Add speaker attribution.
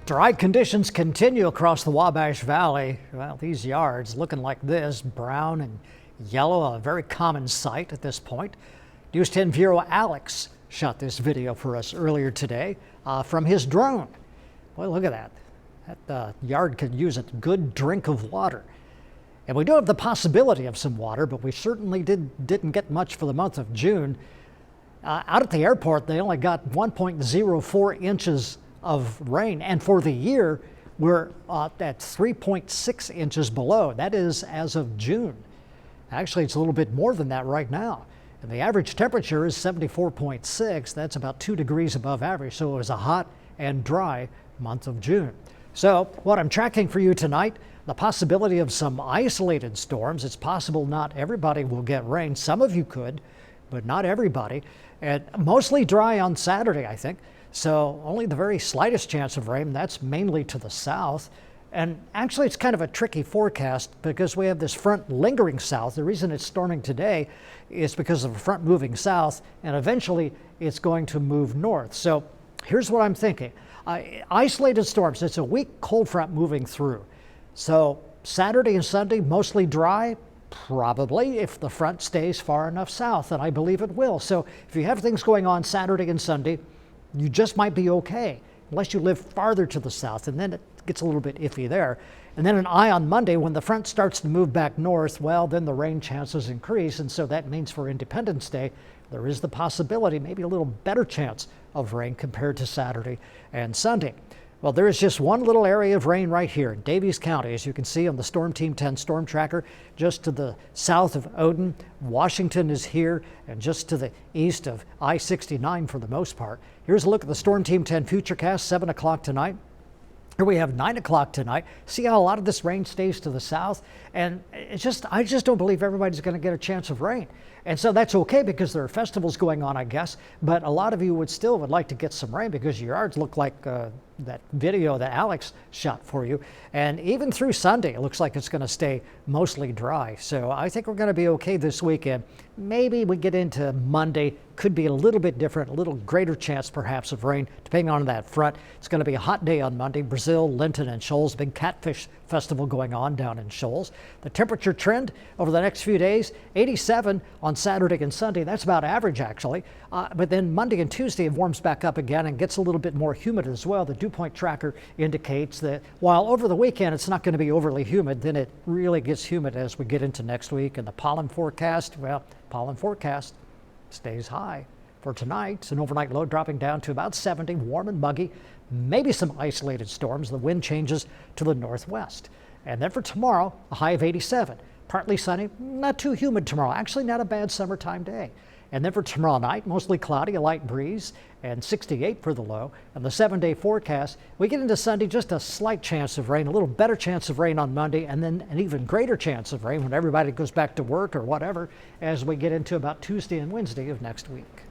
Speaker 1: Dry conditions continue across the Wabash Valley. Well, these yards looking like this, brown and yellow, a very common sight at this point. News 10 Bureau Alex shot this video for us earlier today from his drone. Boy, look at that. That yard could use a good drink of water. And we do have the possibility of some water, but we certainly didn't get much for the month of June. Out at the airport, they only got 1.04 inches of rain, and for the year we're at 3.6 inches below. That is as of June. Actually, it's a little bit more than that right now, and the average temperature is 74.6. That's about 2 degrees above average, so it was a hot and dry month of June. So what I'm tracking for you tonight, the possibility of some isolated storms. It's possible not everybody will get rain. Some of you could, but not everybody. And mostly dry on Saturday, I think. So only the very slightest chance of rain. That's mainly to the south. And actually, it's kind of a tricky forecast because we have this front lingering south. The reason it's storming today is because of a front moving south, and eventually it's going to move north. So here's what I'm thinking. Isolated storms. It's a weak cold front moving through. So Saturday and Sunday, mostly dry. Probably, if the front stays far enough south, and I believe it will. So if you have things going on Saturday and Sunday, you just might be okay, unless you live farther to the south, and then it gets a little bit iffy there. And then an eye on Monday, when the front starts to move back north, well, then the rain chances increase, and so that means for Independence Day, there is the possibility, maybe a little better chance of rain compared to Saturday and Sunday. Well, there is just one little area of rain right here in Daviess County, as you can see on the Storm Team 10 storm tracker, just to the south of Odin. Washington is here, and just to the east of I-69 for the most part. Here's a look at the Storm Team 10 Futurecast, 7 o'clock tonight. Here we have 9 o'clock tonight. See how a lot of this rain stays to the south? And I just don't believe everybody's going to get a chance of rain. And so that's okay because there are festivals going on, I guess. But a lot of you would like to get some rain because your yards look like that video that Alex shot for you. And even through Sunday, it looks like it's going to stay mostly dry. So I think we're going to be okay this weekend. Maybe we get into Monday. Could be a little bit different, a little greater chance perhaps of rain, depending on that front. It's going to be a hot day on Monday. Brazil, Linton, and Shoals, big catfish festival going on down in Shoals. The temperature trend over the next few days, 87 on Saturday and Sunday. That's about average, actually. But then Monday and Tuesday, it warms back up again and gets a little bit more humid as well. The dew point tracker indicates that while over the weekend it's not going to be overly humid, then it really gets humid as we get into next week. And the pollen forecast, well, pollen forecast stays high. For tonight, it's an overnight low dropping down to about 70, warm and muggy. Maybe some isolated storms. The wind changes to the northwest. And then for tomorrow, a high of 87. Partly sunny, not too humid tomorrow. Actually, not a bad summertime day. And then for tomorrow night, mostly cloudy, a light breeze, and 68 for the low. And the 7-day forecast, we get into Sunday, just a slight chance of rain, a little better chance of rain on Monday, and then an even greater chance of rain when everybody goes back to work or whatever as we get into about Tuesday and Wednesday of next week.